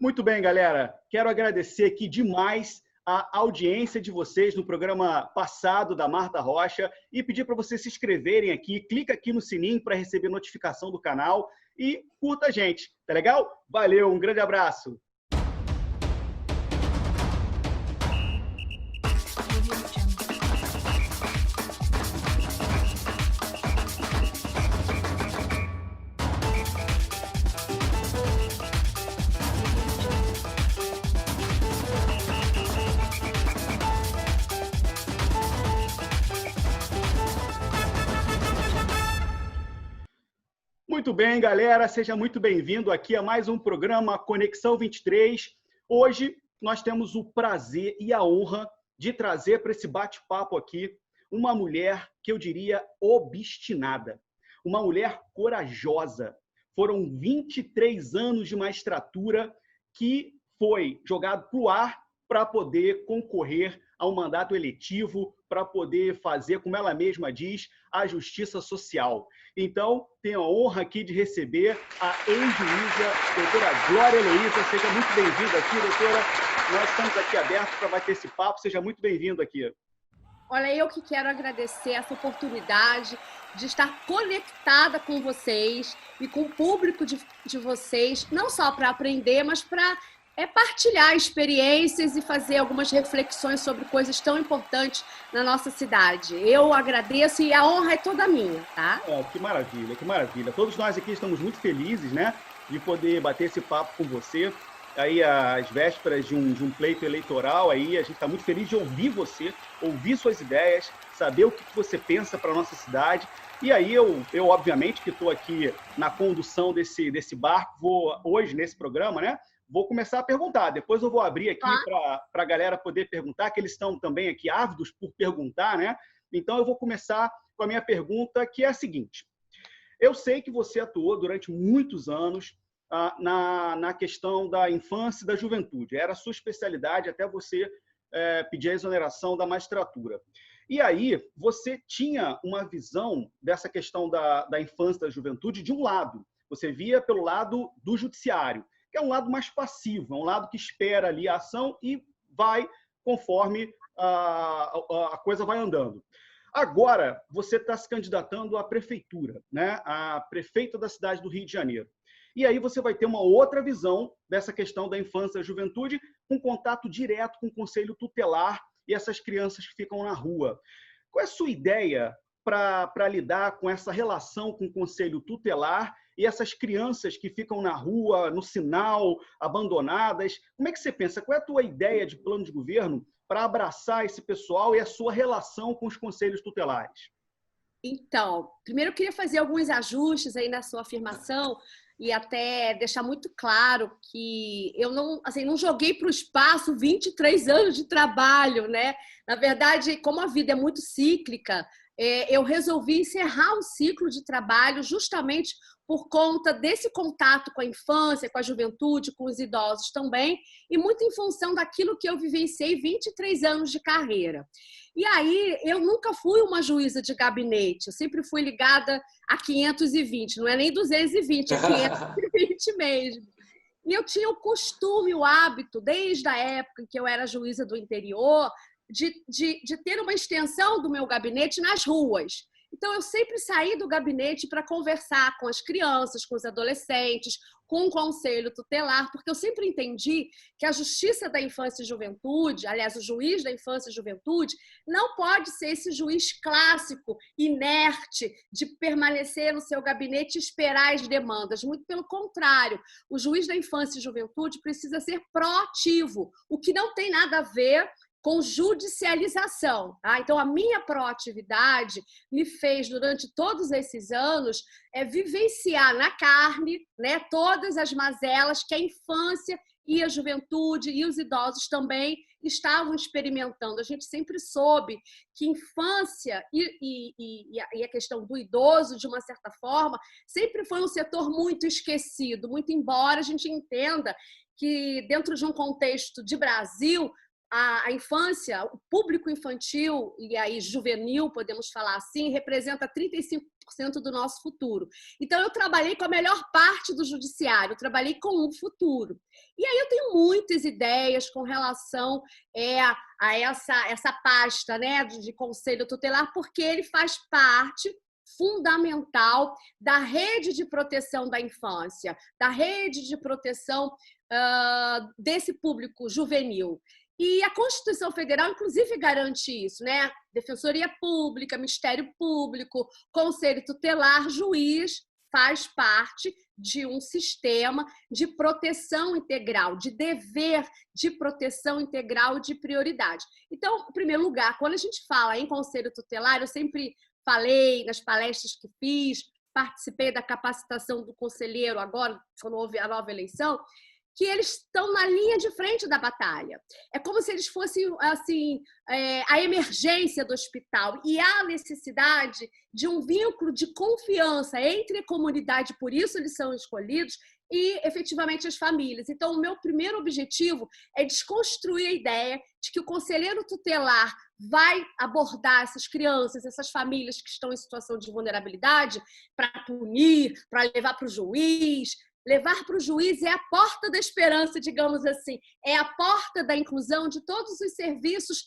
Muito bem, galera. Quero agradecer aqui demais a audiência de vocês no programa passado da Marta Rocha e pedir para vocês se inscreverem aqui. Clica aqui no sininho para receber notificação do canal e curta a gente. Tá legal? Valeu, um grande abraço. Muito bem, galera, seja muito bem-vindo aqui a mais um programa Conexão 23. Hoje nós temos o prazer e a honra de trazer para esse bate-papo aqui uma mulher que eu diria obstinada, uma mulher corajosa. Foram 23 anos de magistratura que foi jogado para o ar para poder concorrer ao mandato eletivo, para poder fazer, como ela mesma diz, a justiça social. Então, tenho a honra aqui de receber a ex-juíza, doutora Glória Heloísa. Seja muito bem-vinda aqui, doutora. Nós estamos aqui abertos para bater esse papo. Seja muito bem-vindo aqui. Olha, eu que quero agradecer essa oportunidade de estar conectada com vocês e com o público de vocês, não só para aprender, mas para partilhar experiências e fazer algumas reflexões sobre coisas tão importantes na nossa cidade. Eu agradeço e a honra é toda minha, tá? Que maravilha, que maravilha. Todos nós aqui estamos muito felizes, né, de poder bater esse papo com você. Aí, às vésperas de um pleito eleitoral, aí a gente está muito feliz de ouvir você, ouvir suas ideias, saber o que você pensa para a nossa cidade. E aí eu obviamente, que estou aqui na condução desse barco, vou hoje, nesse programa, né, vou começar a perguntar. Depois eu vou abrir aqui para a galera poder perguntar, que eles estão também aqui ávidos por perguntar, né? Então eu vou começar com a minha pergunta, que é a seguinte. Eu sei que você atuou durante muitos anos na questão da infância e da juventude. Era a sua especialidade até você pedir a exoneração da magistratura. E aí você tinha uma visão dessa questão da infância e da juventude de um lado. Você via pelo lado do judiciário, que é um lado mais passivo, é um lado que espera ali a ação e vai conforme a coisa vai andando. Agora, você está se candidatando à prefeitura, né? A prefeita da cidade do Rio de Janeiro. E aí você vai ter uma outra visão dessa questão da infância e da juventude, com contato direto com o conselho tutelar e essas crianças que ficam na rua. Qual é a sua ideia para lidar com essa relação com o conselho tutelar e essas crianças que ficam na rua, no sinal, abandonadas? Como é que você pensa? Qual é a tua ideia de plano de governo para abraçar esse pessoal e a sua relação com os conselhos tutelares? Então, primeiro eu queria fazer alguns ajustes aí na sua afirmação e até deixar muito claro que eu não joguei para o espaço 23 anos de trabalho, né? Na verdade, como a vida é muito cíclica, eu resolvi encerrar um ciclo de trabalho justamente por conta desse contato com a infância, com a juventude, com os idosos também, e muito em função daquilo que eu vivenciei 23 anos de carreira. E aí, eu nunca fui uma juíza de gabinete, eu sempre fui ligada a 520, não é nem 220, é 520 mesmo. E eu tinha o costume, o hábito, desde a época em que eu era juíza do interior, de ter uma extensão do meu gabinete nas ruas. Então, eu sempre saí do gabinete para conversar com as crianças, com os adolescentes, com o conselho tutelar, porque eu sempre entendi que a justiça da infância e juventude, aliás, o juiz da infância e juventude, não pode ser esse juiz clássico, inerte, de permanecer no seu gabinete e esperar as demandas. Muito pelo contrário, o juiz da infância e juventude precisa ser proativo, o que não tem nada a ver com judicialização. Tá? Então, a minha proatividade me fez, durante todos esses anos, vivenciar na carne, né, todas as mazelas que a infância e a juventude e os idosos também estavam experimentando. A gente sempre soube que infância e a questão do idoso, de uma certa forma, sempre foi um setor muito esquecido, muito embora a gente entenda que, dentro de um contexto de Brasil, a infância, o público infantil e aí juvenil, podemos falar assim, representa do nosso futuro. Então, eu trabalhei com a melhor parte do judiciário, eu trabalhei com o futuro. E aí eu tenho muitas ideias com relação a essa pasta, né, de conselho tutelar, porque ele faz parte fundamental da rede de proteção da infância, da rede de proteção desse público juvenil. E a Constituição Federal, inclusive, garante isso, né? Defensoria Pública, Ministério Público, Conselho Tutelar, juiz, faz parte de um sistema de proteção integral, de dever de proteção integral e de prioridade. Então, em primeiro lugar, quando a gente fala em Conselho Tutelar, eu sempre falei nas palestras que fiz, participei da capacitação do conselheiro agora, quando houve a nova eleição, que eles estão na linha de frente da batalha. É como se eles fossem assim, a emergência do hospital. E há necessidade de um vínculo de confiança entre a comunidade, por isso eles são escolhidos, e efetivamente as famílias. Então, o meu primeiro objetivo é desconstruir a ideia de que o conselheiro tutelar vai abordar essas crianças, essas famílias que estão em situação de vulnerabilidade para punir, para levar para o juiz. Levar para o juiz é a porta da esperança, digamos assim, é a porta da inclusão de todos os serviços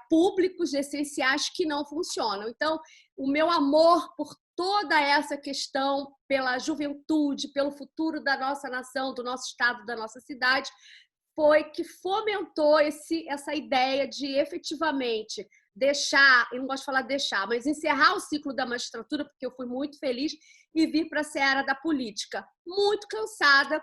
públicos essenciais que não funcionam. Então, o meu amor por toda essa questão, pela juventude, pelo futuro da nossa nação, do nosso estado, da nossa cidade, foi que fomentou essa ideia de efetivamente deixar, eu não gosto de falar deixar, mas encerrar o ciclo da magistratura, porque eu fui muito feliz, e vir para a seara da política. Muito cansada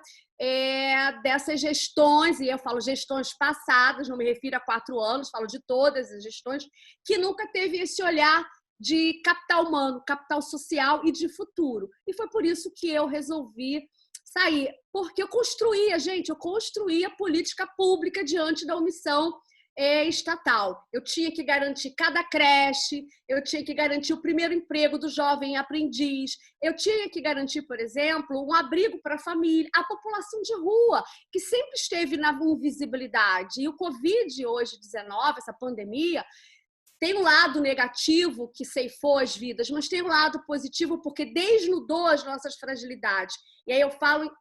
dessas gestões, e eu falo gestões passadas, não me refiro a 4 anos, falo de todas as gestões, que nunca teve esse olhar de capital humano, capital social e de futuro. E foi por isso que eu resolvi sair, porque eu construía política pública diante da omissão estatal. Eu tinha que garantir cada creche, eu tinha que garantir o primeiro emprego do jovem aprendiz, eu tinha que garantir, por exemplo, um abrigo para a família, a população de rua, que sempre esteve na invisibilidade. E o Covid, hoje, 19, essa pandemia, tem um lado negativo que ceifou as vidas, mas tem um lado positivo porque desnudou as nossas fragilidades. E aí eu falo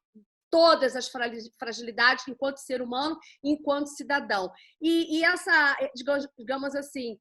todas as fragilidades enquanto ser humano e enquanto cidadão. E essa, digamos assim,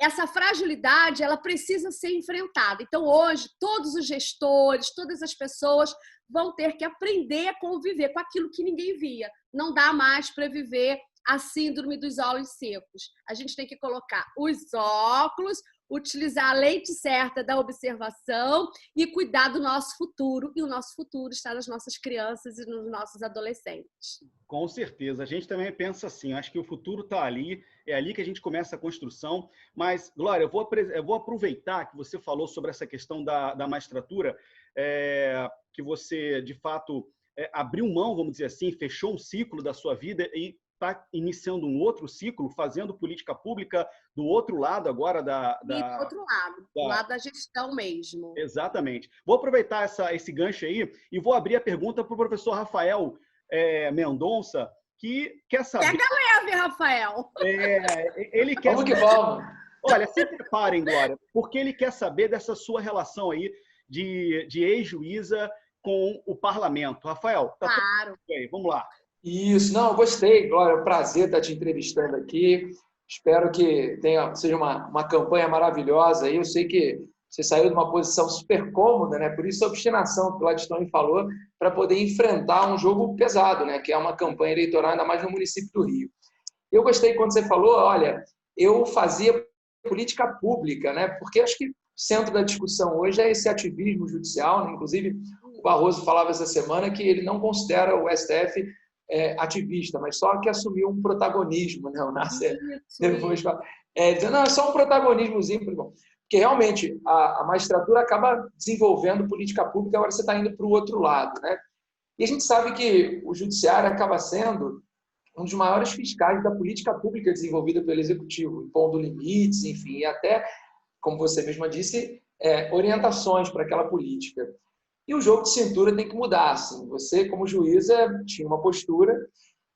essa fragilidade, ela precisa ser enfrentada. Então, hoje, todos os gestores, todas as pessoas vão ter que aprender a conviver com aquilo que ninguém via. Não dá mais para viver a síndrome dos olhos secos. A gente tem que colocar os óculos, utilizar a lente certa da observação e cuidar do nosso futuro. E o nosso futuro está nas nossas crianças e nos nossos adolescentes. Com certeza. A gente também pensa assim, acho que o futuro está ali, é ali que a gente começa a construção. Mas, Glória, eu vou aproveitar que você falou sobre essa questão da magistratura, que você, de fato, abriu mão, vamos dizer assim, fechou um ciclo da sua vida e está iniciando um outro ciclo, fazendo política pública do outro lado agora do outro lado, do lado da gestão mesmo. Exatamente. Vou aproveitar esse gancho aí e vou abrir a pergunta para o professor Rafael Mendonça, que quer saber... Pega leve, Rafael! Ele quer Vamos que vamos! Olha, se preparem, Glória, porque ele quer saber dessa sua relação aí de ex-juíza com o parlamento. Rafael, tá claro. Tudo aí, vamos lá. Isso, não, gostei, Glória, é um prazer estar te entrevistando aqui, espero que seja uma campanha maravilhosa aí, eu sei que você saiu de uma posição super cômoda, né? Por isso a obstinação que o Gladstone falou, para poder enfrentar um jogo pesado, né? Que é uma campanha eleitoral, ainda mais no município do Rio. Eu gostei quando você falou, olha, eu fazia política pública, né? Porque acho que o centro da discussão hoje é esse ativismo judicial, né? Inclusive o Barroso falava essa semana que ele não considera o STF ativista, mas só que assumiu um protagonismo, né? O Nasser depois dizendo, não, é só um protagonismozinho, porque realmente a magistratura acaba desenvolvendo política pública, agora você está indo para o outro lado, né? E a gente sabe que o judiciário acaba sendo um dos maiores fiscais da política pública desenvolvida pelo executivo, impondo limites, enfim, e até, como você mesma disse, orientações para aquela política. E o jogo de cintura tem que mudar. Assim. Você, como juíza, tinha uma postura.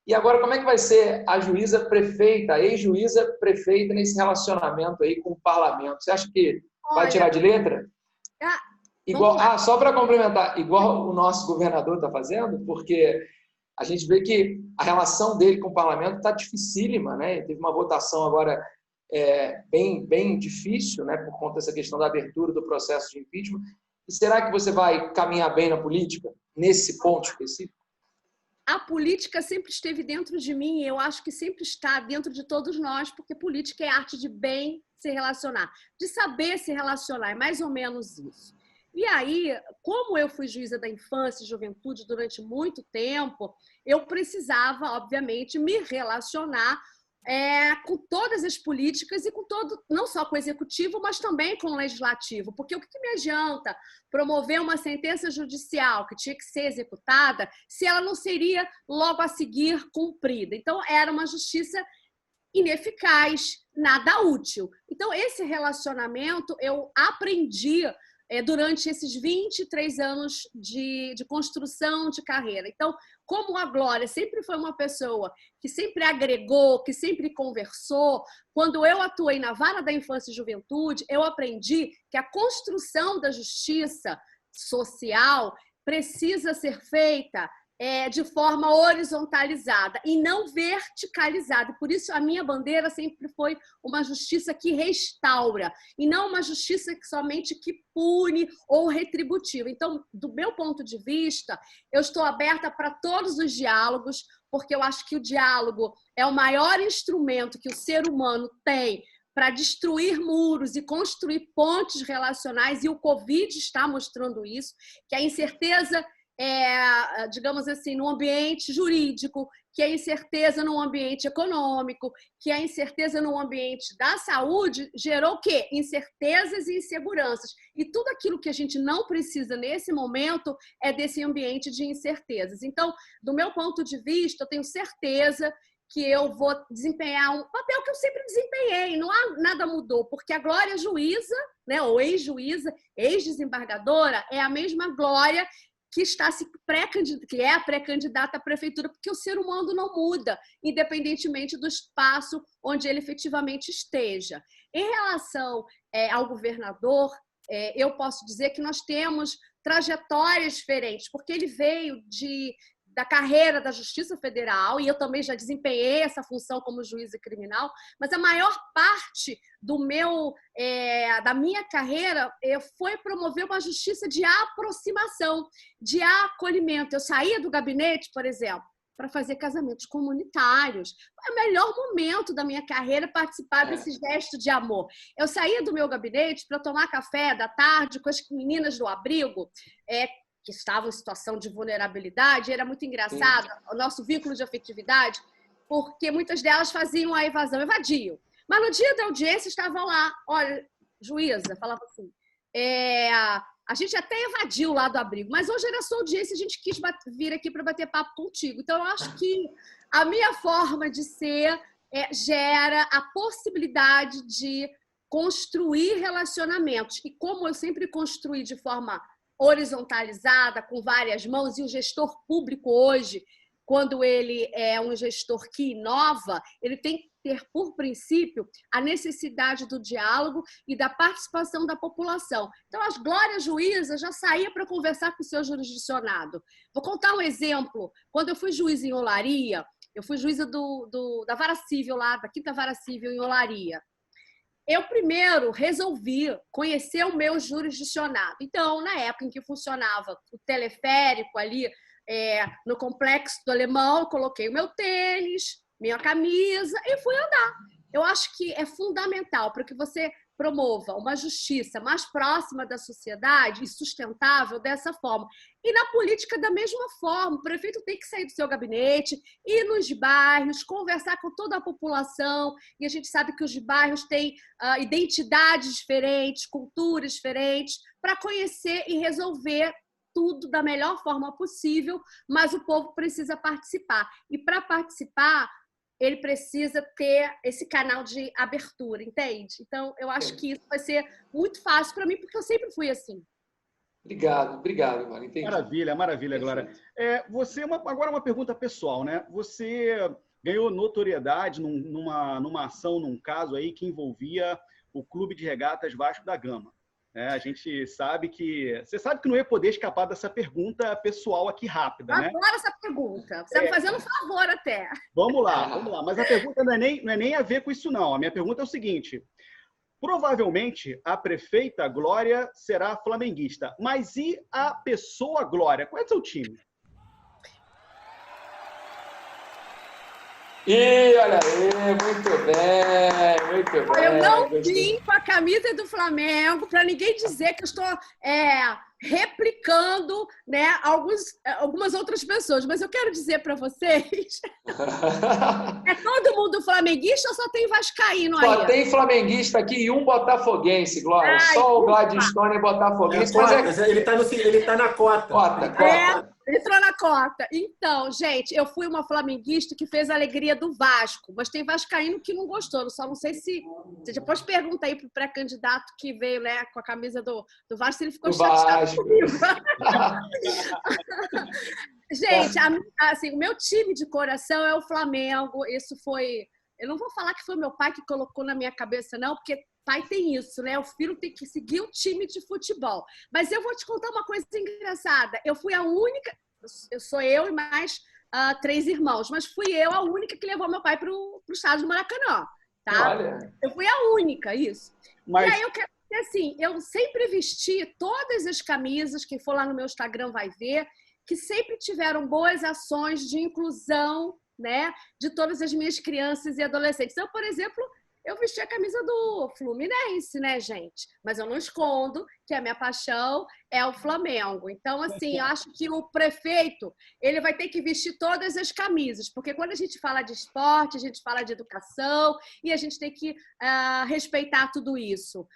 E agora, como é que vai ser a juíza prefeita, a ex-juíza prefeita nesse relacionamento aí com o parlamento? Você acha que vai tirar de letra? Ah, Igual, só para complementar, igual o nosso governador está fazendo, porque a gente vê que a relação dele com o parlamento está dificílima, né? Teve uma votação agora bem difícil, né? Por conta dessa questão da abertura do processo de impeachment. E será que você vai caminhar bem na política, nesse ponto específico? A política sempre esteve dentro de mim e eu acho que sempre está dentro de todos nós, porque política é arte de bem se relacionar, de saber se relacionar, é mais ou menos isso. E aí, como eu fui juíza da infância e juventude durante muito tempo, eu precisava, obviamente, me relacionar com todas as políticas e com todo, não só com o executivo, mas também com o legislativo. Porque o que me adianta promover uma sentença judicial que tinha que ser executada se ela não seria logo a seguir cumprida? Então, era uma justiça ineficaz, nada útil. Então, esse relacionamento eu aprendi durante esses 23 anos de construção de carreira. Então, como a Glória sempre foi uma pessoa que sempre agregou, que sempre conversou, quando eu atuei na Vara da Infância e Juventude, eu aprendi que a construção da justiça social precisa ser feita de forma horizontalizada e não verticalizada. Por isso, a minha bandeira sempre foi uma justiça que restaura e não uma justiça que somente que pune ou retributiva. Então, do meu ponto de vista, eu estou aberta para todos os diálogos, porque eu acho que o diálogo é o maior instrumento que o ser humano tem para destruir muros e construir pontes relacionais, e o Covid está mostrando isso, que a incerteza digamos assim, no ambiente jurídico, que a incerteza no ambiente econômico, que a incerteza no ambiente da saúde gerou o quê? Incertezas e inseguranças. E tudo aquilo que a gente não precisa nesse momento é desse ambiente de incertezas. Então, do meu ponto de vista, eu tenho certeza que eu vou desempenhar um papel que eu sempre desempenhei, nada mudou, porque a Glória juíza, né, ou ex-juíza, ex-desembargadora, é a mesma Glória que que é a pré-candidata à prefeitura, porque o ser humano não muda, independentemente do espaço onde ele efetivamente esteja. Em relação ao governador, eu posso dizer que nós temos trajetórias diferentes, porque ele veio da carreira da Justiça Federal, e eu também já desempenhei essa função como juíza criminal, mas a maior parte da minha carreira foi promover uma justiça de aproximação, de acolhimento. Eu saía do gabinete, por exemplo, para fazer casamentos comunitários. Foi o melhor momento da minha carreira participar desse gesto de amor. Eu saía do meu gabinete para tomar café da tarde com as meninas do abrigo, que estavam em situação de vulnerabilidade. Era muito engraçado o nosso vínculo de afetividade, porque muitas delas faziam a evasão, evadiam. Mas no dia da audiência estavam lá, olha, juíza, falava assim, a gente até evadiu lá do abrigo, mas hoje era sua audiência e a gente quis vir aqui para bater papo contigo. Então, eu acho que a minha forma de ser gera a possibilidade de construir relacionamentos. E como eu sempre construí de forma horizontalizada, com várias mãos, e o gestor público hoje, quando ele é um gestor que inova, ele tem que ter, por princípio, a necessidade do diálogo e da participação da população. Então, as Glórias juízas já saíam para conversar com o seu jurisdicionado. Vou contar um exemplo. Quando eu fui juíza em Olaria, eu fui juíza da Vara Civil lá, da 5ª Vara Civil em Olaria. Eu primeiro resolvi conhecer o meu jurisdicionado. Então, na época em que funcionava o teleférico ali no Complexo do Alemão, eu coloquei o meu tênis, minha camisa e fui andar. Eu acho que é fundamental para que você promova uma justiça mais próxima da sociedade e sustentável dessa forma. E na política, da mesma forma, o prefeito tem que sair do seu gabinete, ir nos bairros, conversar com toda a população, e a gente sabe que os bairros têm identidades diferentes, culturas diferentes, para conhecer e resolver tudo da melhor forma possível, mas o povo precisa participar. E para participar, ele precisa ter esse canal de abertura, entende? Então, eu acho que isso vai ser muito fácil para mim, porque eu sempre fui assim. Obrigado, Glória. Entendi. Maravilha, Glória. Agora uma pergunta pessoal, né? Você ganhou notoriedade numa ação, num caso aí que envolvia o Clube de Regatas Vasco da Gama, A gente sabe que... Você sabe que não ia poder escapar dessa pergunta pessoal aqui rápida, né? Adoro essa pergunta. Você está me fazendo um favor até. Vamos lá. Mas a pergunta não é nem a ver com isso, não. A minha pergunta é o seguinte. Provavelmente, a prefeita Glória será flamenguista. Mas e a pessoa Glória? Qual é o seu time? E olha aí, muito bem, muito bem. Eu não vim com a camisa do Flamengo para ninguém dizer que eu estou replicando, né, algumas outras pessoas. Mas eu quero dizer para vocês, é todo mundo flamenguista ou só tem vascaíno aí? Só tem flamenguista aqui e um botafoguense, Glória. Ai, só o Gladstone é botafoguense. Mas ele tá na cota. Cota. Entrou na cota. Então, gente, eu fui uma flamenguista que fez a alegria do Vasco, mas tem vascaíno que não gostou. Só não sei se... Você depois pergunta aí pro pré-candidato que veio, né, com a camisa do Vasco, se ele ficou chateado comigo. Gente, assim, o meu time de coração é o Flamengo. Isso foi... Eu não vou falar que foi meu pai que colocou na minha cabeça, não, porque pai tem isso, né? O filho tem que seguir o time de futebol. Mas eu vou te contar uma coisa engraçada. Eu fui a única... Sou eu e mais 3 irmãos, mas fui eu a única que levou meu pai para o estádio do Maracanã, tá? Olha. Eu fui a única, isso. Mas... E aí eu quero dizer assim, eu sempre vesti todas as camisas, quem for lá no meu Instagram vai ver, que sempre tiveram boas ações de inclusão, né, de todas as minhas crianças e adolescentes. Então, por exemplo, eu vesti a camisa do Fluminense, né, gente? Mas eu não escondo que a minha paixão é o Flamengo. Então, assim, eu acho que o prefeito, ele vai ter que vestir todas as camisas, porque quando a gente fala de esporte, a gente fala de educação e a gente tem que respeitar tudo isso.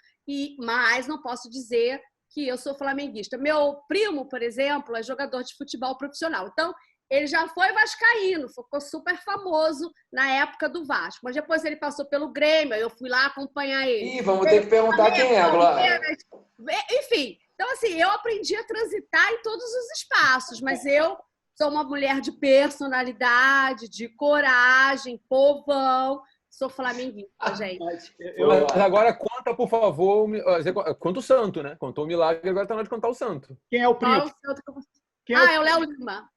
Mas não posso dizer que eu sou flamenguista. Meu primo, por exemplo, é jogador de futebol profissional. Então, ele já foi vascaíno, ficou super famoso na época do Vasco. Mas depois ele passou pelo Grêmio, eu fui lá acompanhar ele. Ih, vamos ter que perguntar quem é, Glória. Enfim, então assim, eu aprendi a transitar em todos os espaços, mas eu sou uma mulher de personalidade, de coragem, povão. Sou flamenguista, gente. Mas agora conta, por favor, conta o santo, né? Contou o milagre, agora tá na hora de contar o santo. Quem é o primo? É o Léo Lima.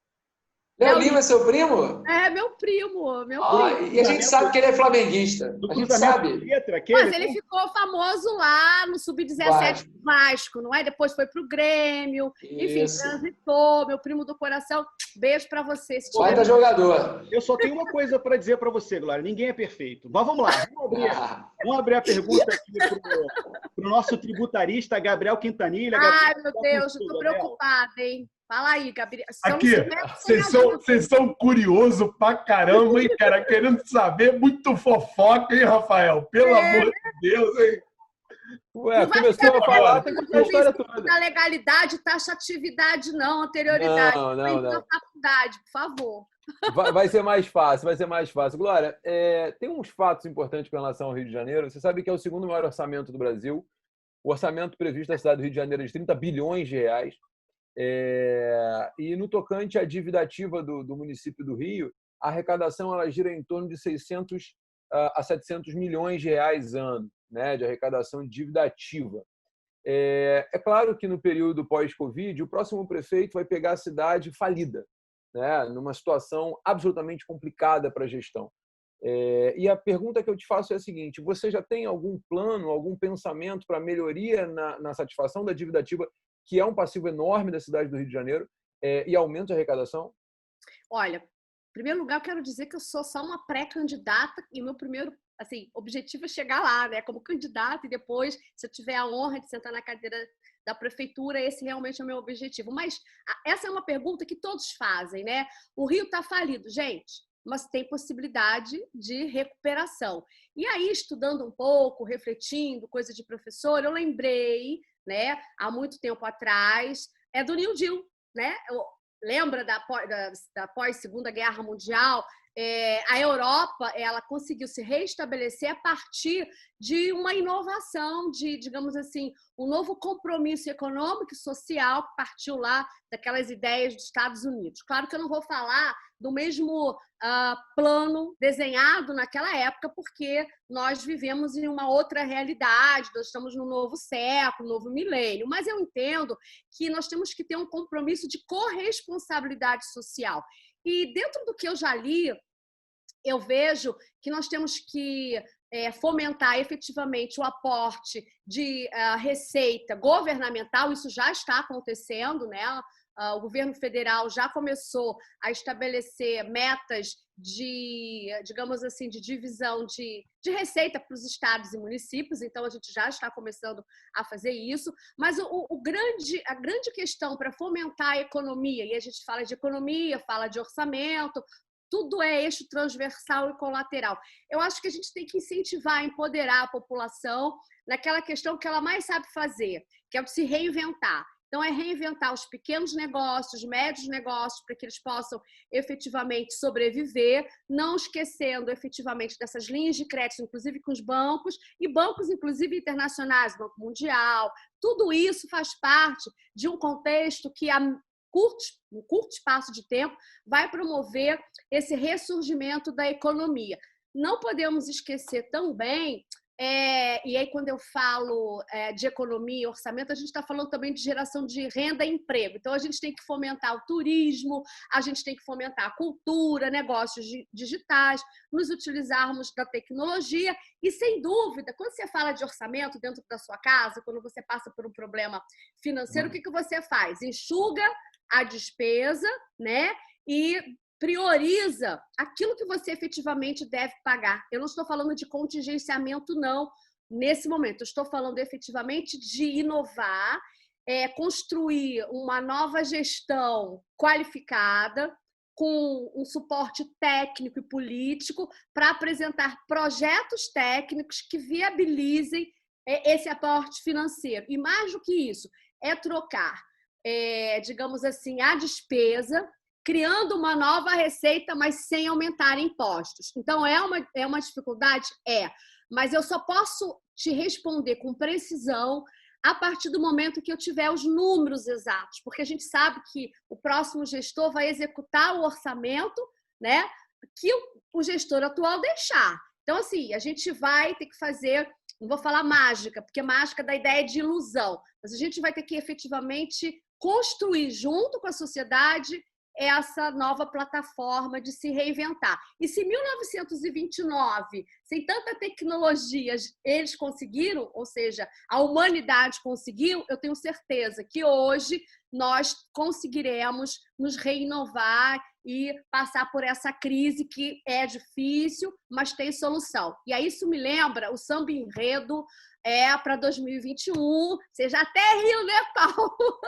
Léo Lima é seu primo? É, meu primo. E a gente sabe que ele é flamenguista. A gente sabe. Mas ele ficou famoso lá no Sub-17 do Vasco, não é? Depois foi pro Grêmio. Enfim, transitou. Meu primo do coração. Beijo pra você. Vai da jogador. Eu só tenho uma coisa para dizer para você, Glória. Ninguém é perfeito. Mas vamos lá. Vamos abrir a pergunta aqui pro nosso tributarista, Gabriel Quintanilha. Ai, meu Deus, eu tô preocupada, hein? Fala aí, Gabriel. Aqui, vocês são curiosos pra caramba, hein, cara? Querendo saber, muito fofoca, hein, Rafael? Pelo amor de Deus, hein? Ué, começou a falar, tem que contar a história toda. Não legalidade, taxatividade, não, anterioridade. Não. Na faculdade, por favor. Vai ser mais fácil. Glória, tem uns fatos importantes com relação ao Rio de Janeiro. Você sabe que é o segundo maior orçamento do Brasil. O orçamento previsto da cidade do Rio de Janeiro é de 30 bilhões de reais. E no tocante à dívida ativa do município do Rio, a arrecadação ela gira em torno de 600 a 700 milhões de reais ano, né, de arrecadação de dívida ativa. É claro que no período pós-Covid, o próximo prefeito vai pegar a cidade falida, né, numa situação absolutamente complicada para a gestão. E a pergunta que eu te faço é a seguinte: você já tem algum plano, algum pensamento para melhoria na satisfação da dívida ativa, que é um passivo enorme da cidade do Rio de Janeiro, e aumento de arrecadação? Olha, em primeiro lugar, eu quero dizer que eu sou só uma pré-candidata e o meu primeiro objetivo é chegar lá, né, como candidata, e depois, se eu tiver a honra de sentar na cadeira da prefeitura, esse realmente é o meu objetivo. Mas essa é uma pergunta que todos fazem, né? O Rio está falido, gente, mas tem possibilidade de recuperação. E aí, estudando um pouco, refletindo, coisa de professor, eu lembrei, né, há muito tempo atrás, do New Deal, né? Lembra da pós-Segunda Guerra Mundial? A Europa ela conseguiu se reestabelecer a partir de uma inovação, digamos assim, um novo compromisso econômico e social que partiu lá daquelas ideias dos Estados Unidos. Claro que eu não vou falar plano desenhado naquela época, porque nós vivemos em uma outra realidade, nós estamos num novo século, novo milênio. Mas eu entendo que nós temos que ter um compromisso de corresponsabilidade social. E dentro do que eu já li, eu vejo que nós temos que fomentar efetivamente o aporte de receita governamental. Isso já está acontecendo, né? O governo federal já começou a estabelecer metas de, digamos assim, de divisão de receita para os estados e municípios, então a gente já está começando a fazer isso, mas a grande questão para fomentar a economia, e a gente fala de economia, fala de orçamento, tudo é eixo transversal e colateral. Eu acho que a gente tem que incentivar, empoderar a população naquela questão que ela mais sabe fazer, que é o de se reinventar. Então, é reinventar os pequenos negócios, médios negócios, para que eles possam efetivamente sobreviver, não esquecendo efetivamente dessas linhas de crédito, inclusive com os bancos, e bancos, inclusive, internacionais, Banco Mundial. Tudo isso faz parte de um contexto que, um curto espaço de tempo, vai promover esse ressurgimento da economia. Não podemos esquecer também... e aí, quando eu falo de economia e orçamento, a gente está falando também de geração de renda e emprego. Então, a gente tem que fomentar o turismo, a gente tem que fomentar a cultura, negócios digitais, nos utilizarmos da tecnologia e, sem dúvida, quando você fala de orçamento dentro da sua casa, quando você passa por um problema financeiro, o que você faz? Enxuga a despesa, né? E prioriza aquilo que você efetivamente deve pagar. Eu não estou falando de contingenciamento, não, nesse momento. Eu estou falando efetivamente de inovar, construir uma nova gestão qualificada, com um suporte técnico e político, para apresentar projetos técnicos que viabilizem esse aporte financeiro. E mais do que isso, é trocar, digamos assim, a despesa, criando uma nova receita, mas sem aumentar impostos. Então, é uma dificuldade? Mas eu só posso te responder com precisão a partir do momento que eu tiver os números exatos, porque a gente sabe que o próximo gestor vai executar o orçamento, né, que o gestor atual deixar. Então, assim, a gente vai ter que fazer, não vou falar mágica, porque mágica dá ideia de ilusão, mas a gente vai ter que efetivamente construir junto com a sociedade essa nova plataforma de se reinventar. E se em 1929, sem tanta tecnologia, eles conseguiram, ou seja, a humanidade conseguiu, eu tenho certeza que hoje nós conseguiremos nos reinovar e passar por essa crise que é difícil, mas tem solução. E aí isso me lembra o samba enredo para 2021, você já até riu, né, Paulo?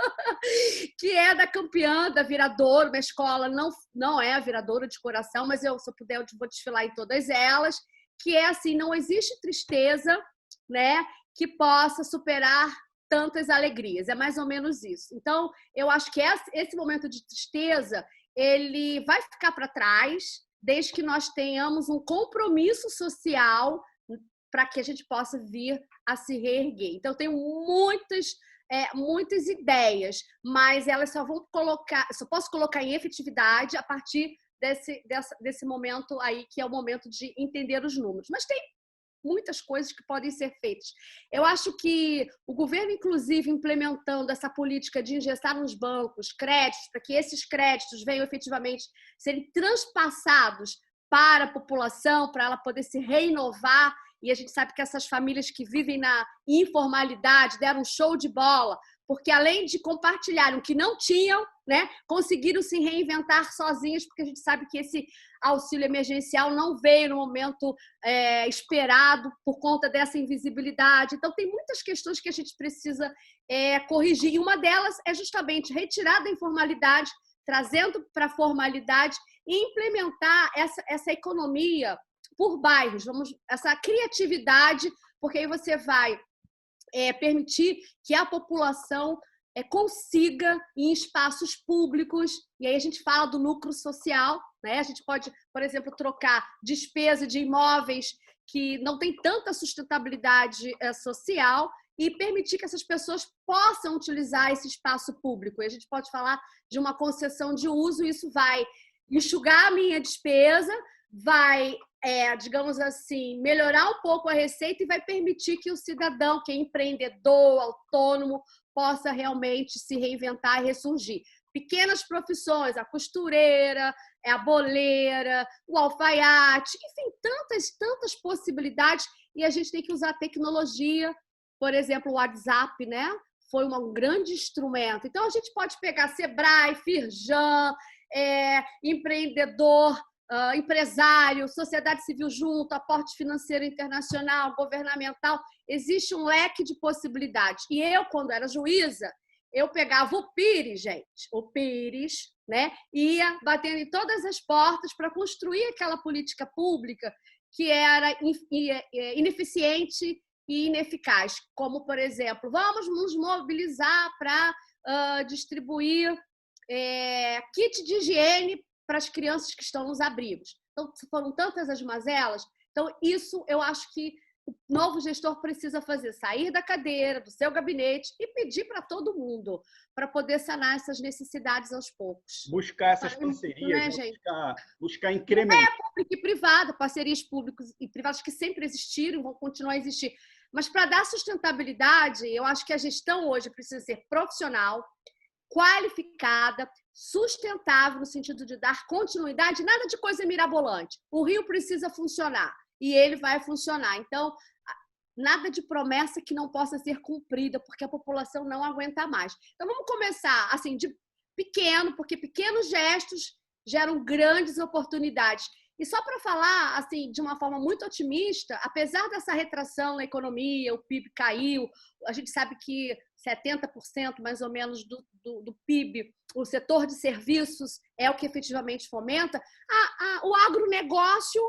Que é da campeã da Viradouro, uma escola, não é a Viradouro de coração, mas se eu puder, eu vou desfilar em todas elas, que é assim, não existe tristeza, né, que possa superar tantas alegrias, é mais ou menos isso. Então, eu acho que esse momento de tristeza, ele vai ficar para trás, desde que nós tenhamos um compromisso social para que a gente possa vir a se reerguer. Então, eu tenho muitas ideias, mas elas só posso colocar em efetividade a partir desse momento aí, que é o momento de entender os números. Mas tem muitas coisas que podem ser feitas. Eu acho que o governo, inclusive, implementando essa política de injetar nos bancos créditos, para que esses créditos venham efetivamente serem transpassados para a população, para ela poder se reinovar. E a gente sabe que essas famílias que vivem na informalidade deram um show de bola, porque além de compartilhar o que não tinham, né, conseguiram se reinventar sozinhas, porque a gente sabe que esse auxílio emergencial não veio no momento esperado por conta dessa invisibilidade. Então, tem muitas questões que a gente precisa corrigir. E uma delas é justamente retirar da informalidade, trazendo para a formalidade e implementar essa economia por bairros, essa criatividade, porque aí você vai permitir que a população consiga em espaços públicos, e aí a gente fala do lucro social, né? A gente pode, por exemplo, trocar despesa de imóveis que não tem tanta sustentabilidade social e permitir que essas pessoas possam utilizar esse espaço público. E a gente pode falar de uma concessão de uso, e isso vai enxugar a minha despesa, vai, digamos assim, melhorar um pouco a receita e vai permitir que o cidadão, que é empreendedor, autônomo, possa realmente se reinventar e ressurgir. Pequenas profissões, a costureira, a boleira, o alfaiate, enfim, tantas possibilidades, e a gente tem que usar a tecnologia, por exemplo, o WhatsApp, né? Foi um grande instrumento. Então, a gente pode pegar Sebrae, Firjan, empreendedor, empresário, sociedade civil junto, aporte financeiro internacional, governamental. Existe um leque de possibilidades. E eu, quando era juíza, eu pegava o Pires, gente, né? Ia batendo em todas as portas para construir aquela política pública que era ineficiente e ineficaz, como, por exemplo, vamos nos mobilizar para distribuir kit de higiene para as crianças que estão nos abrigos. Então, foram tantas as mazelas. Então, isso eu acho que o novo gestor precisa fazer, sair da cadeira, do seu gabinete e pedir para todo mundo, para poder sanar essas necessidades aos poucos. Buscar essas parcerias, né, buscar incrementar. Público e privado, parcerias públicas e privadas que sempre existiram e vão continuar a existir. Mas para dar sustentabilidade, eu acho que a gestão hoje precisa ser profissional, qualificada, sustentável no sentido de dar continuidade, nada de coisa mirabolante. O Rio precisa funcionar. E ele vai funcionar. Então, nada de promessa que não possa ser cumprida, porque a população não aguenta mais. Então, vamos começar assim de pequeno, porque pequenos gestos geram grandes oportunidades. E só para falar assim de uma forma muito otimista, apesar dessa retração na economia, o PIB caiu, a gente sabe que 70% mais ou menos do PIB, o setor de serviços é o que efetivamente fomenta. O agronegócio,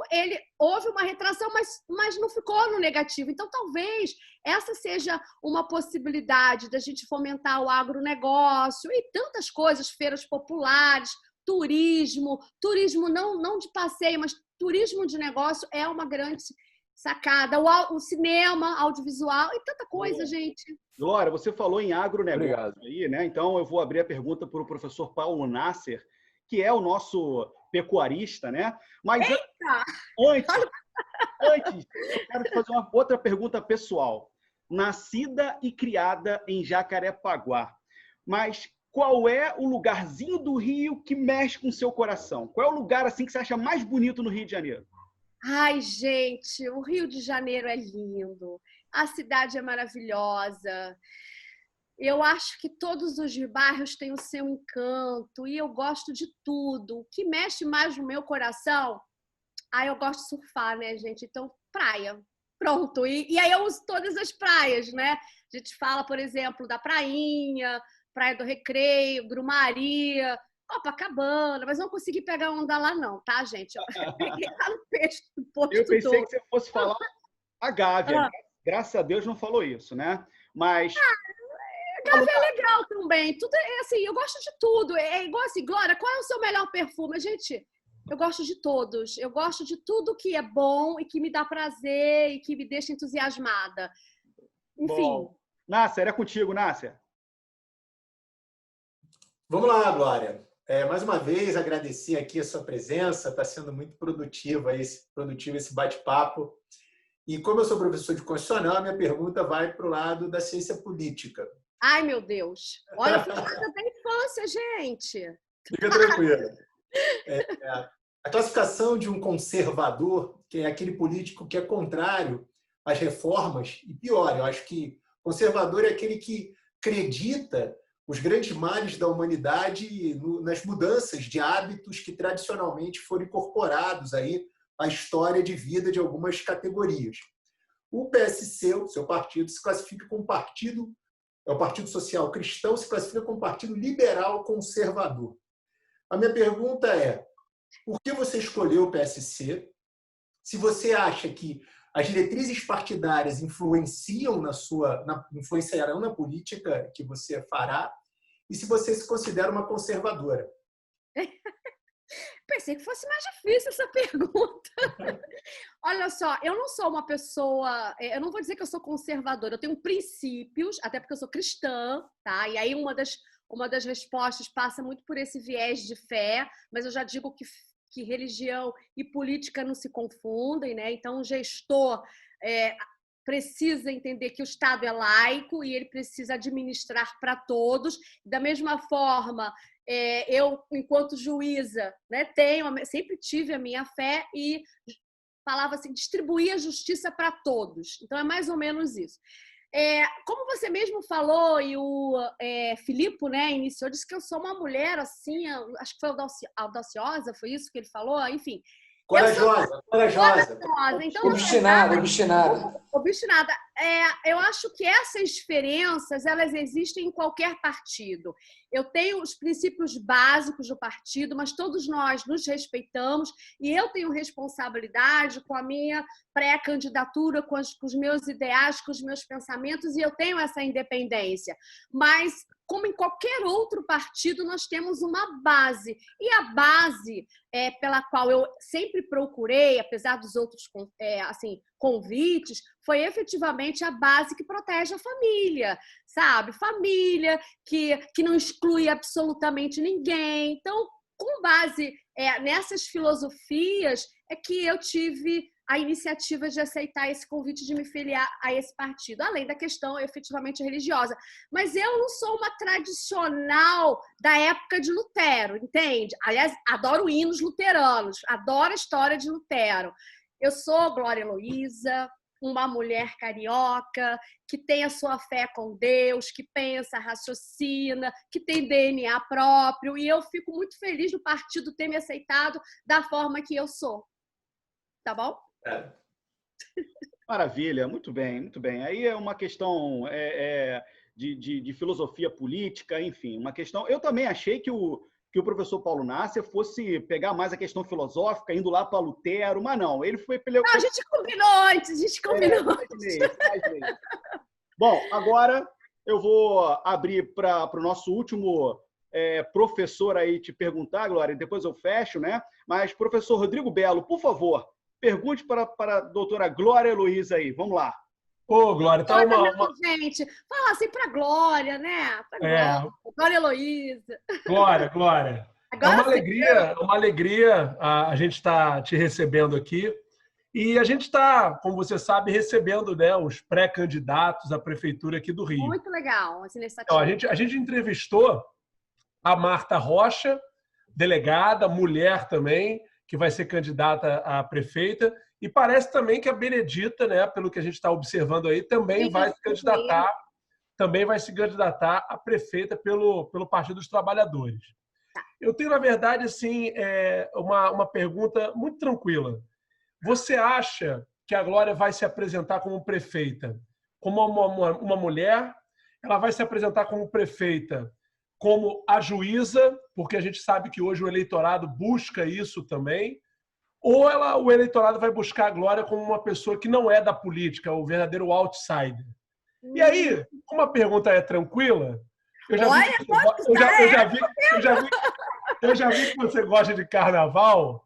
houve uma retração, mas não ficou no negativo. Então, talvez essa seja uma possibilidade da gente fomentar o agronegócio e tantas coisas, feiras populares, turismo não de passeio, mas turismo de negócio é uma grande sacada. O cinema, audiovisual e tanta coisa, gente. Glória, você falou em agronegócio aí, né? Então eu vou abrir a pergunta para o professor Paulo Nasser, que é o nosso pecuarista, né? Mas antes, eu quero te fazer uma outra pergunta pessoal. Nascida e criada em Jacarepaguá, mas qual é o lugarzinho do Rio que mexe com o seu coração? Qual é o lugar assim que você acha mais bonito no Rio de Janeiro? Ai, gente, o Rio de Janeiro é lindo. A cidade é maravilhosa. Eu acho que todos os bairros têm o seu encanto e eu gosto de tudo. O que mexe mais no meu coração? Eu gosto de surfar, né, gente? Então, praia. Pronto. E aí eu uso todas as praias, né? A gente fala, por exemplo, da Prainha, Praia do Recreio, Grumari, Copacabana, mas não consegui pegar onda lá não, tá, gente? Eu peguei lá no peixe do Porto Eu pensei que você fosse falar a Gávea. Graças a Deus não falou isso, né? Mas... Gávea é legal também. Tudo assim, eu gosto de tudo. É igual assim, Glória, qual é o seu melhor perfume? Gente, eu gosto de todos. Eu gosto de tudo que é bom e que me dá prazer e que me deixa entusiasmada. Enfim. Bom. Nasser, é contigo, Nasser. Vamos lá, Glória. Mais uma vez, agradecer aqui a sua presença. Está sendo muito produtivo esse bate-papo. E como eu sou professor de constitucional, a minha pergunta vai para o lado da ciência política. Ai, meu Deus. Olha, foi coisa da infância, gente. Fica tranquila. A classificação de um conservador, que é aquele político que é contrário às reformas, e pior, eu acho que conservador é aquele que acredita os grandes males da humanidade nas mudanças de hábitos que tradicionalmente foram incorporados aí à história de vida de algumas categorias. O PSC, o seu partido, se classifica como partido, é o Partido Social Cristão, se classifica como partido liberal conservador. A minha pergunta é, por que você escolheu o PSC? Se você acha que as diretrizes partidárias influenciarão na política que você fará, e se você se considera uma conservadora? Pensei que fosse mais difícil essa pergunta. Olha só, eu não sou uma pessoa... Eu não vou dizer que eu sou conservadora. Eu tenho princípios, até porque eu sou cristã, tá? E aí uma das respostas passa muito por esse viés de fé, mas eu já digo que religião e política não se confundem, né? Então, o gestor precisa entender que o Estado é laico e ele precisa administrar para todos. Da mesma forma, eu, enquanto juíza, né, sempre tive a minha fé e falava assim, distribuir a justiça para todos. Então, é mais ou menos isso. Como você mesmo falou, e o Filipe, né, iniciou, disse que eu sou uma mulher, assim, acho que foi audaciosa, foi isso que ele falou? Enfim. Corajosa. Então, obstinada. Eu acho que essas diferenças, elas existem em qualquer partido. Eu tenho os princípios básicos do partido, mas todos nós nos respeitamos e eu tenho responsabilidade com a minha pré-candidatura, com os meus ideais, com os meus pensamentos, e eu tenho essa independência. Mas, como em qualquer outro partido, nós temos uma base. E a base pela qual eu sempre procurei, apesar dos outros convites, foi efetivamente a base que protege a família, sabe? Família, que não exclui absolutamente ninguém. Então, com base nessas filosofias, é que eu tive a iniciativa de aceitar esse convite de me filiar a esse partido, além da questão efetivamente religiosa. Mas eu não sou uma tradicional da época de Lutero, entende? Aliás, adoro hinos luteranos, adoro a história de Lutero. Eu sou Glória Heloísa, uma mulher carioca, que tem a sua fé com Deus, que pensa, raciocina, que tem DNA próprio, e eu fico muito feliz do partido ter me aceitado da forma que eu sou. Tá bom? Maravilha, muito bem, muito bem. Aí é uma questão de filosofia política, enfim, uma questão. Eu também achei que o professor Paulo Nasser fosse pegar mais a questão filosófica, indo lá para Lutero, mas não, ele foi... Não, a gente combinou antes, imaginei. Bom, agora eu vou abrir para o nosso último professor aí te perguntar, Glória, e depois eu fecho, né? Mas, professor Rodrigo Belo, por favor, pergunte para a doutora Glória Heloísa aí, vamos lá. Ô, Glória, tá gente, fala assim para Glória, né? Glória Heloísa. Glória. Agora é uma alegria a gente estar te recebendo aqui. E a gente está, como você sabe, recebendo, né, os pré-candidatos à prefeitura aqui do Rio. Muito legal. Então, a gente entrevistou a Marta Rocha, delegada, mulher também, que vai ser candidata a prefeita. E parece também que a Benedita, né, pelo que a gente está observando aí, também vai se candidatar a prefeita pelo Partido dos Trabalhadores. Eu tenho, na verdade, assim, uma pergunta muito tranquila. Você acha que a Glória vai se apresentar como prefeita como uma mulher? Ela vai se apresentar como prefeita como a juíza, porque a gente sabe que hoje o eleitorado busca isso também? Ou o eleitorado vai buscar a Glória como uma pessoa que não é da política, o verdadeiro outsider? E aí, como a pergunta é tranquila, eu já vi que você gosta de carnaval.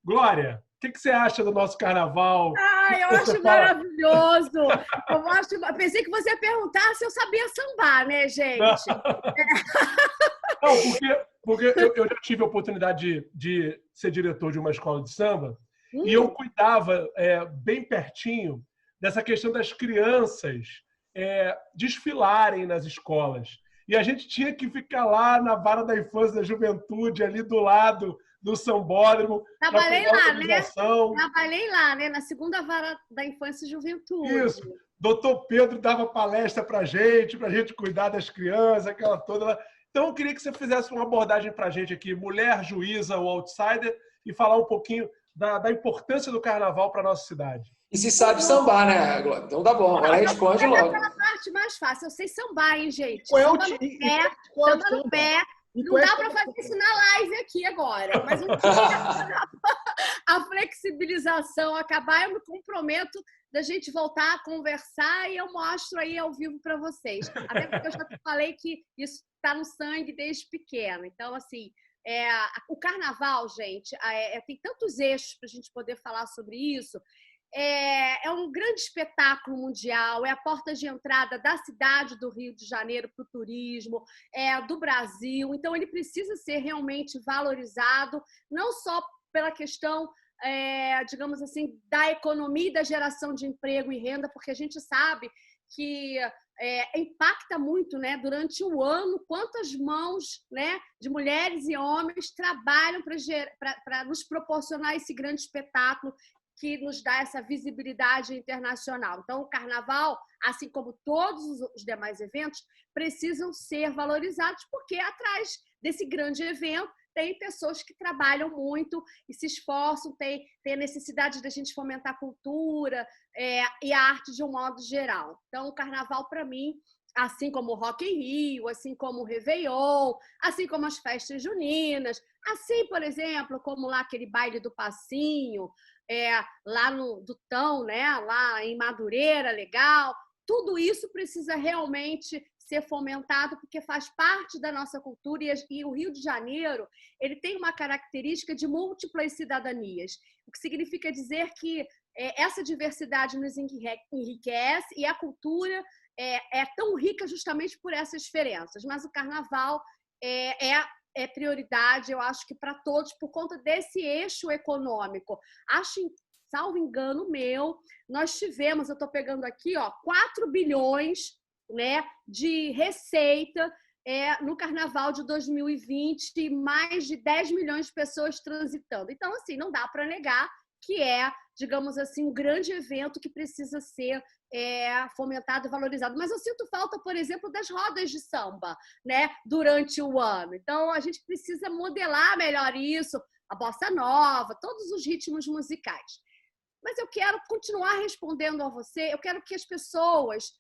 Glória, o que você acha do nosso carnaval? Eu acho maravilhoso. Pensei que você ia perguntar se eu sabia sambar, né, gente? Não, porque eu já tive a oportunidade de ser diretor de uma escola de samba e eu cuidava bem pertinho dessa questão das crianças desfilarem nas escolas. E a gente tinha que ficar lá na vara da infância e da juventude, ali do lado do sambódromo. Trabalhei lá, né? Na segunda vara da infância e juventude. Isso. Doutor Pedro dava palestra para a gente cuidar das crianças, aquela toda. Então, eu queria que você fizesse uma abordagem para a gente aqui, mulher, juíza ou outsider, e falar um pouquinho da importância do carnaval para a nossa cidade. E se sabe sambar, né, Glória? Então tá bom, agora responde logo. Essa é a parte mais fácil. Eu sei sambar, hein, gente? Samba no pé. Não dá para fazer isso na live aqui agora. Mas um dia a flexibilização acabar, eu me comprometo da gente voltar a conversar e eu mostro aí ao vivo para vocês. Até porque eu já falei que isso está no sangue desde pequena. Então, assim, o carnaval, gente, tem tantos eixos para a gente poder falar sobre isso. é um grande espetáculo mundial, é a porta de entrada da cidade do Rio de Janeiro para o turismo, do Brasil. Então, ele precisa ser realmente valorizado, não só pela questão, digamos assim, da economia e da geração de emprego e renda, porque a gente sabe que impacta muito, né, durante o ano, quantas mãos, né, de mulheres e homens trabalham para nos proporcionar esse grande espetáculo que nos dá essa visibilidade internacional. Então, o Carnaval, assim como todos os demais eventos, precisam ser valorizados, porque atrás desse grande evento tem pessoas que trabalham muito e se esforçam, tem a necessidade da gente fomentar a cultura e a arte de um modo geral. Então, o Carnaval, para mim, assim como o Rock in Rio, assim como o Réveillon, assim como as festas juninas, assim, por exemplo, como lá aquele baile do Passinho, lá no Dutão, né? Lá em Madureira, legal. Tudo isso precisa realmente ser fomentado, porque faz parte da nossa cultura, e o Rio de Janeiro ele tem uma característica de múltiplas cidadanias, o que significa dizer que essa diversidade nos enriquece, e a cultura é tão rica justamente por essas diferenças. Mas o Carnaval é prioridade, eu acho que para todos, por conta desse eixo econômico. Acho, salvo engano meu, nós tivemos, eu estou pegando aqui, 4 bilhões, né, de receita no Carnaval de 2020, e mais de 10 milhões de pessoas transitando. Então, assim, não dá para negar que digamos assim, um grande evento que precisa ser fomentado e valorizado. Mas eu sinto falta, por exemplo, das rodas de samba, né, durante o ano. Então, a gente precisa modelar melhor isso, a bossa nova, todos os ritmos musicais. Mas eu quero continuar respondendo a você, eu quero que as pessoas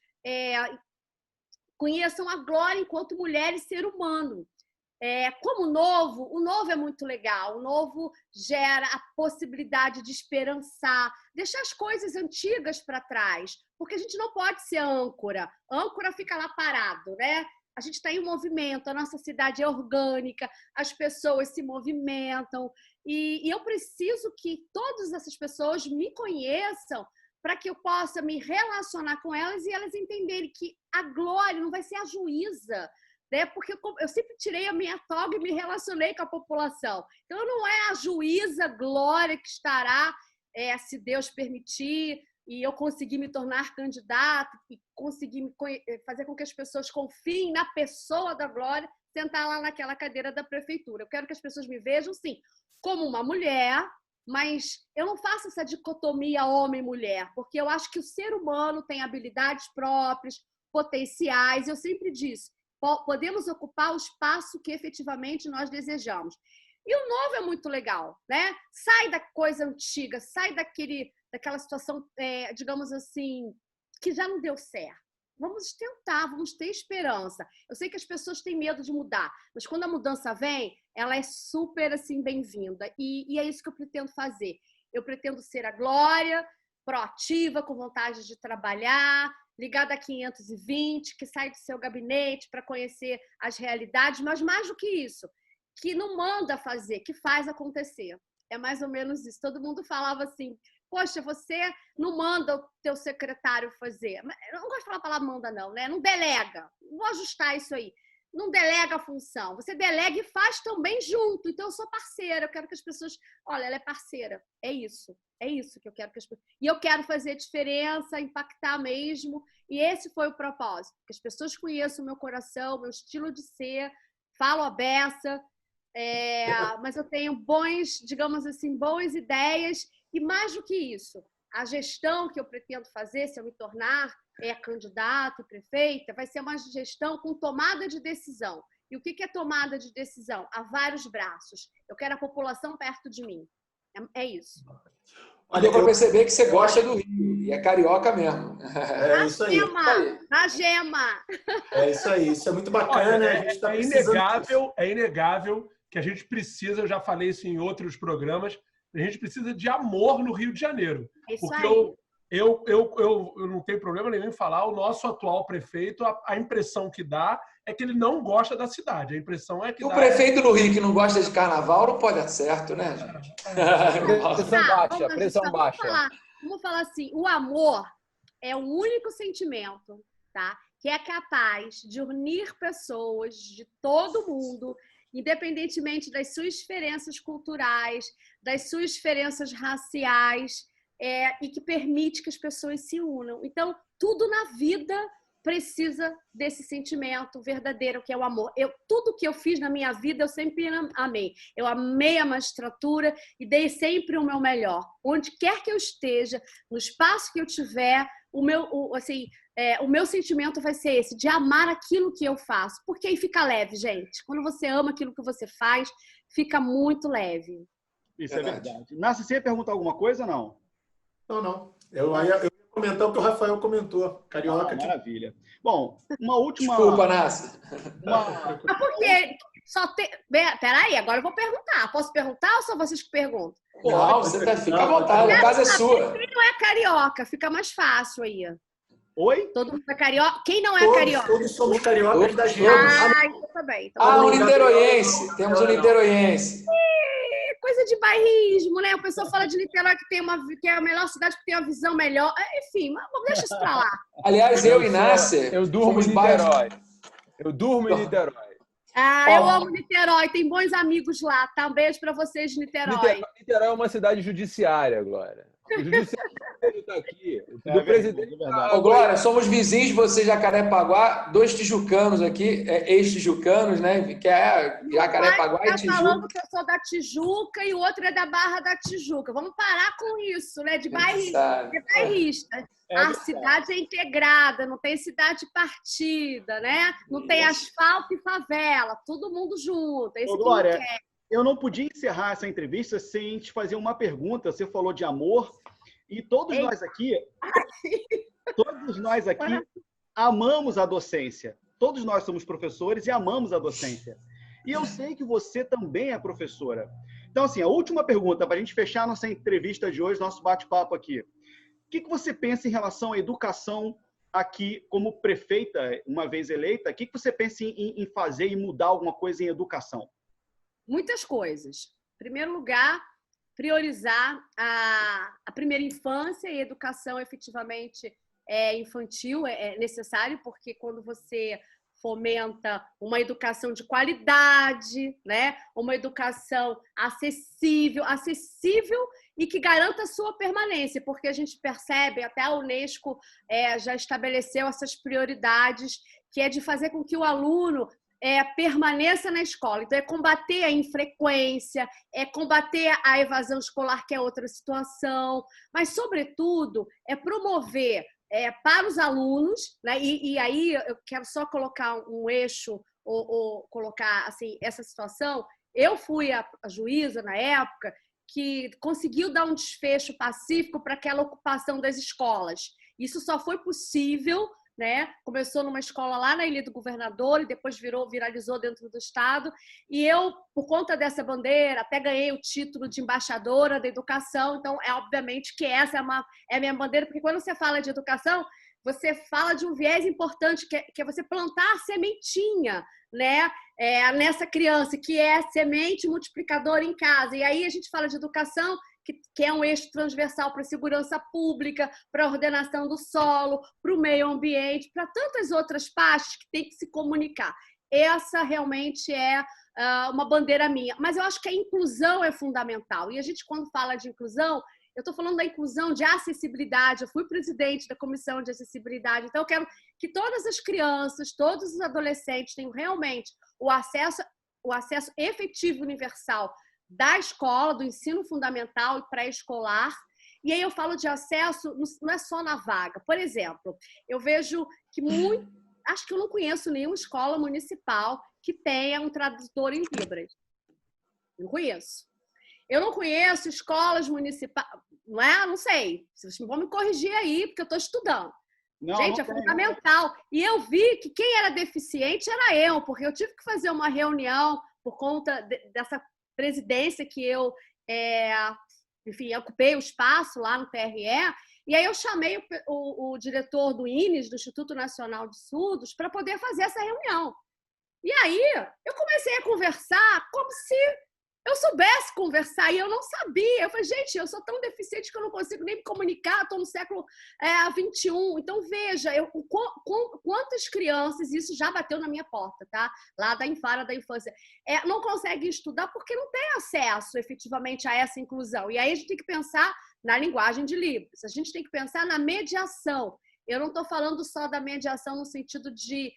conheçam a Glória enquanto mulher e ser humano. Como o novo é muito legal, o novo gera a possibilidade de esperançar, deixar as coisas antigas para trás, porque a gente não pode ser âncora fica lá parado, né? A gente está em movimento, a nossa cidade é orgânica, as pessoas se movimentam, e eu preciso que todas essas pessoas me conheçam para que eu possa me relacionar com elas e elas entenderem que a Glória não vai ser a juíza, né? Porque eu sempre tirei a minha toga e me relacionei com a população. Então, não é a juíza Glória que estará, se Deus permitir, e eu conseguir me tornar candidata e conseguir fazer com que as pessoas confiem na pessoa da Glória, sentar lá naquela cadeira da prefeitura. Eu quero que as pessoas me vejam, sim, como uma mulher, mas eu não faço essa dicotomia homem-mulher, porque eu acho que o ser humano tem habilidades próprias, potenciais. Eu sempre disse, podemos ocupar o espaço que efetivamente nós desejamos. E o novo é muito legal, né? Sai da coisa antiga, sai daquela situação, digamos assim, que já não deu certo. Vamos tentar, vamos ter esperança. Eu sei que as pessoas têm medo de mudar, mas quando a mudança vem, ela é super assim, bem-vinda. E é isso que eu pretendo fazer. Eu pretendo ser a Glória, proativa, com vontade de trabalhar, ligada a 520, que sai do seu gabinete para conhecer as realidades, mas mais do que isso, que não manda fazer, que faz acontecer. É mais ou menos isso. Todo mundo falava assim, poxa, você não manda o teu secretário fazer. Eu não gosto de falar a palavra manda, não, né? Não delega. Vou ajustar isso aí. Não delega a função. Você delega e faz também junto. Então, eu sou parceira. Eu quero que as pessoas... Olha, ela é parceira. É isso. É isso que eu quero que as pessoas... E eu quero fazer diferença, impactar mesmo. E esse foi o propósito. Que as pessoas conheçam o meu coração, meu estilo de ser. Falo a beça. Mas eu tenho digamos assim, boas ideias. E mais do que isso, a gestão que eu pretendo fazer, se eu me tornar candidata e prefeita, vai ser uma gestão com tomada de decisão. E o que é tomada de decisão? Há vários braços. Eu quero a população perto de mim. É isso. Deu para perceber que você gosta do Rio, e é carioca mesmo. É isso aí. Na gema! É isso aí, isso é muito bacana. Olha, a gente tá precisando é inegável que a gente precisa, eu já falei isso em outros programas, a gente precisa de amor no Rio de Janeiro. Isso porque aí. eu não tenho problema nenhum em falar, o nosso atual prefeito, a impressão que dá é que ele não gosta da cidade. A impressão é que o prefeito do Rio que não gosta de carnaval não pode dar certo, né, gente? Pressão baixa, pressão baixa. vamos falar assim, o amor é o único sentimento, tá? Que é capaz de unir pessoas de todo mundo, independentemente das suas diferenças culturais, das suas diferenças raciais, e que permite que as pessoas se unam. Então, tudo na vida precisa desse sentimento verdadeiro, que é o amor. Tudo que eu fiz na minha vida, eu sempre amei. Eu amei a magistratura e dei sempre o meu melhor. Onde quer que eu esteja, no espaço que eu tiver, o meu sentimento vai ser esse, de amar aquilo que eu faço. Porque aí fica leve, gente. Quando você ama aquilo que você faz, fica muito leve. Isso é verdade. Nasce, você ia perguntar alguma coisa ou não? Não. Eu ia comentar o que o Rafael comentou. Carioca. Maravilha. Bom, uma última... Desculpa, Nassi. Mas porque só tem... Peraí, agora eu vou perguntar. Posso perguntar ou só vocês que perguntam? Não, você fica à vontade, a casa é sua. Quem não é carioca? Fica mais fácil aí. Oi? Todo mundo é carioca? Quem não é carioca? Todos somos cariocas da gente. Então tá bem. Um niteroiense. Temos um niteroiense. Coisa de bairrismo, né? O pessoal fala de Niterói que é a melhor cidade, que tem uma visão melhor. Enfim, mas deixa isso pra lá. Aliás, eu e Nasser... Eu durmo em Niterói. Eu durmo em Niterói. Eu amo Niterói. Tem bons amigos lá. Tá? Um beijo pra vocês de Niterói. Niterói é uma cidade judiciária, Glória. O judiciário está aqui. O presidente... Glória, somos vizinhos de você, Jacarepaguá, 2 tijucanos aqui, ex-tijucanos, né? Que é Jacarepaguá e Tijuca. Tá falando que eu sou da Tijuca e o outro é da Barra da Tijuca. Vamos parar com isso, né? De bairrista. A cidade é integrada, não tem cidade partida, né? Não tem asfalto e favela, todo mundo junto. É isso Glória, eu não podia encerrar essa entrevista sem te fazer uma pergunta. Você falou de amor e todos nós aqui amamos a docência. Todos nós somos professores e amamos a docência. E eu sei que você também é professora. Então, assim, a última pergunta para a gente fechar nossa entrevista de hoje, nosso bate-papo aqui. O que você pensa em relação à educação aqui como prefeita, uma vez eleita? O que você pensa em fazer e mudar alguma coisa em educação? Muitas coisas. Em primeiro lugar, priorizar a primeira infância e a educação efetivamente infantil é necessário, porque quando você fomenta uma educação de qualidade, né? Uma educação acessível e que garanta a sua permanência, porque a gente percebe, até a Unesco já estabeleceu essas prioridades, que é de fazer com que o aluno permaneça na escola. Então, é combater a infrequência, é combater a evasão escolar, que é outra situação, mas, sobretudo, é promover para os alunos, né? E aí eu quero só colocar um eixo, ou colocar assim, essa situação. Eu fui a juíza, na época, que conseguiu dar um desfecho pacífico para aquela ocupação das escolas. Isso só foi possível, né? Começou numa escola lá na Ilha do Governador e depois viralizou dentro do estado. E eu, por conta dessa bandeira, até ganhei o título de embaixadora da educação. Então, obviamente que essa é a minha bandeira, porque quando você fala de educação, você fala de um viés importante, que é você plantar a sementinha, né? Nessa criança, que é semente multiplicadora em casa. E aí a gente fala de educação, que é um eixo transversal para a segurança pública, para a ordenação do solo, para o meio ambiente, para tantas outras partes que tem que se comunicar. Essa realmente é uma bandeira minha. Mas eu acho que a inclusão é fundamental. E a gente, quando fala de inclusão, eu estou falando da inclusão de acessibilidade. Eu fui presidente da Comissão de Acessibilidade. Então, eu quero que todas as crianças, todos os adolescentes tenham realmente o acesso efetivo universal da escola, do ensino fundamental e pré-escolar. E aí eu falo de acesso, não é só na vaga. Por exemplo, eu vejo que acho que eu não conheço nenhuma escola municipal que tenha um tradutor em Libras. Não conheço. Eu não conheço escolas municipais, não sei. Vocês vão me corrigir aí, porque eu estou estudando. Gente, é fundamental. E eu vi que quem era deficiente era eu, porque eu tive que fazer uma reunião por conta dessa presidência que eu, enfim, ocupei o espaço lá no TRE, e aí eu chamei o diretor do INES, do Instituto Nacional de Surdos, para poder fazer essa reunião. E aí eu comecei a conversar como se eu soubesse conversar, e eu não sabia. Eu falei, gente, eu sou tão deficiente que eu não consigo nem me comunicar, estou no século XXI. Então, veja, quantas crianças, isso já bateu na minha porta, tá? Lá da infância, não conseguem estudar porque não tem acesso, efetivamente, a essa inclusão. E aí a gente tem que pensar na linguagem de Libras, a gente tem que pensar na mediação. Eu não estou falando só da mediação no sentido de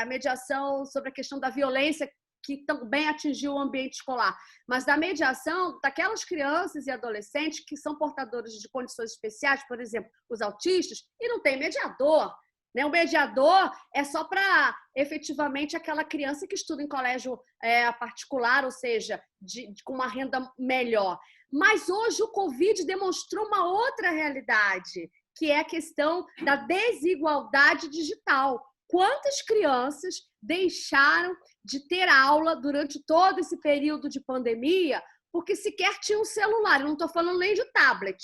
a mediação sobre a questão da violência, que também atingiu o ambiente escolar, mas da mediação daquelas crianças e adolescentes que são portadores de condições especiais, por exemplo, os autistas, e não tem mediador. Né? O mediador é só para, efetivamente, aquela criança que estuda em colégio particular, ou seja, com uma renda melhor. Mas hoje o Covid demonstrou uma outra realidade, que é a questão da desigualdade digital. Quantas crianças deixaram de ter aula durante todo esse período de pandemia porque sequer tinham um celular? Eu não estou falando nem de tablet.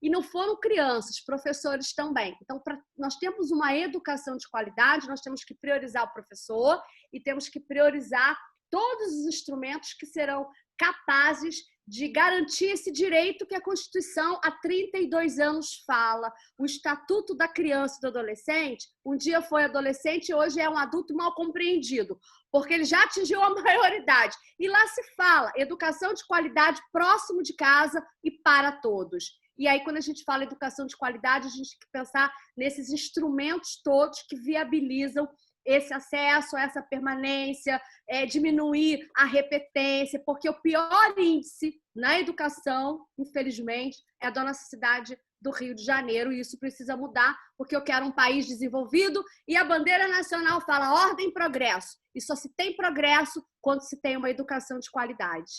E não foram crianças, professores também. Então, nós temos uma educação de qualidade, nós temos que priorizar o professor e temos que priorizar todos os instrumentos que serão capazes de garantir esse direito que a Constituição há 32 anos fala. O Estatuto da Criança e do Adolescente, um dia foi adolescente e hoje é um adulto mal compreendido, porque ele já atingiu a maioridade. E lá se fala educação de qualidade próximo de casa e para todos. E aí, quando a gente fala educação de qualidade, a gente tem que pensar nesses instrumentos todos que viabilizam esse acesso, essa permanência, diminuir a repetência, porque o pior índice na educação, infelizmente, é da nossa cidade do Rio de Janeiro, e isso precisa mudar, porque eu quero um país desenvolvido, e a bandeira nacional fala ordem e progresso, e só se tem progresso quando se tem uma educação de qualidade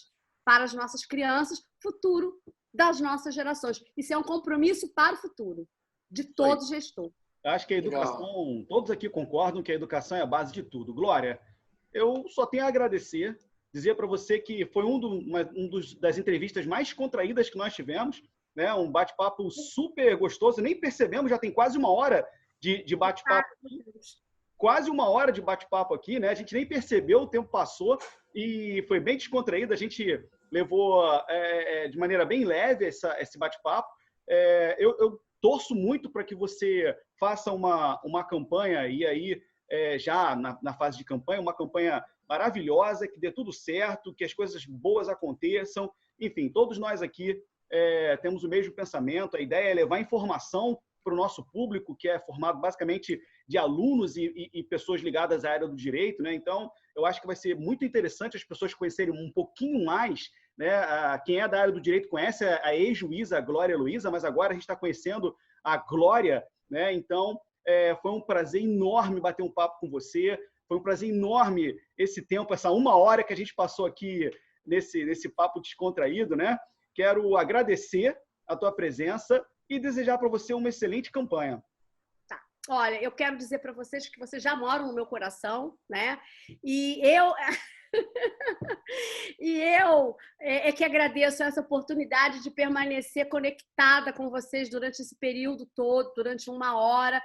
para as nossas crianças, futuro das nossas gerações. Isso é um compromisso para o futuro, de todo gestor. Acho que a educação, todos aqui concordam que a educação é a base de tudo. Glória, eu só tenho a agradecer, dizer para você que foi das entrevistas mais contraídas que nós tivemos, né? Um bate-papo super gostoso, nem percebemos, já tem quase uma hora de bate-papo. Quase uma hora de bate-papo aqui, né? A gente nem percebeu, o tempo passou e foi bem descontraído. A gente levou de maneira bem leve esse bate-papo. Eu torço muito para que você faça uma campanha, e aí já na fase de campanha, uma campanha maravilhosa, que dê tudo certo, que as coisas boas aconteçam. Enfim, todos nós aqui temos o mesmo pensamento. A ideia é levar informação para o nosso público, que é formado basicamente de alunos e pessoas ligadas à área do direito, né? Então, eu acho que vai ser muito interessante as pessoas conhecerem um pouquinho mais, né? Quem é da área do direito conhece a ex-juíza Glória Heloísa, mas agora a gente está conhecendo a Glória, né? Então, foi um prazer enorme bater um papo com você, foi um prazer enorme esse tempo, essa uma hora que a gente passou aqui nesse papo descontraído, né? Quero agradecer a tua presença e desejar para você uma excelente campanha. Tá. Olha, eu quero dizer para vocês que vocês já moram no meu coração, né? E eu que agradeço essa oportunidade de permanecer conectada com vocês durante esse período todo, durante uma hora.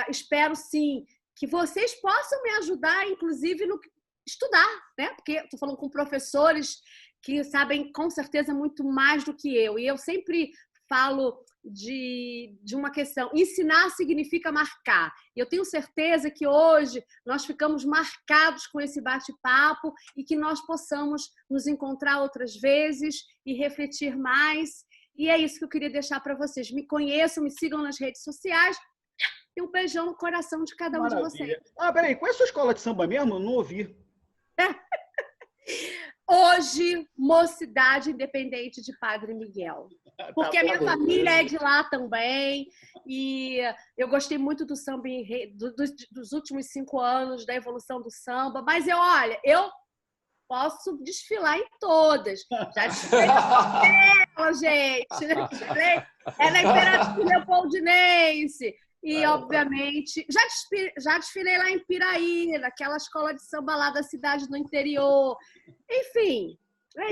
Espero, sim, que vocês possam me ajudar, inclusive, no estudar, né? Porque estou falando com professores que sabem, com certeza, muito mais do que eu. E eu sempre falo de uma questão. Ensinar significa marcar. E eu tenho certeza que hoje nós ficamos marcados com esse bate-papo e que nós possamos nos encontrar outras vezes e refletir mais. E é isso que eu queria deixar para vocês. Me conheçam, me sigam nas redes sociais. E um beijão no coração de cada um de vocês. Peraí, qual é a sua escola de samba mesmo? Eu não ouvi. Hoje, Mocidade Independente de Padre Miguel. Porque a minha família é de lá também. E eu gostei muito do samba dos últimos 5 anos, da evolução do samba. Mas eu posso desfilar em todas. Já desfilei na gente. Na Imperatriz Leopoldinense. E, obviamente, já desfilei lá em Piraí, naquela escola de samba lá da cidade do interior. Enfim,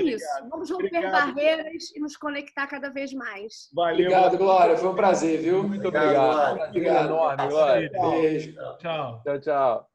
isso. Vamos romper barreiras e nos conectar cada vez mais. Valeu. Obrigado, Glória. Foi um prazer, viu? Muito obrigado. Obrigado. Enorme, Glória. Beijo. Tchau. Tchau, tchau.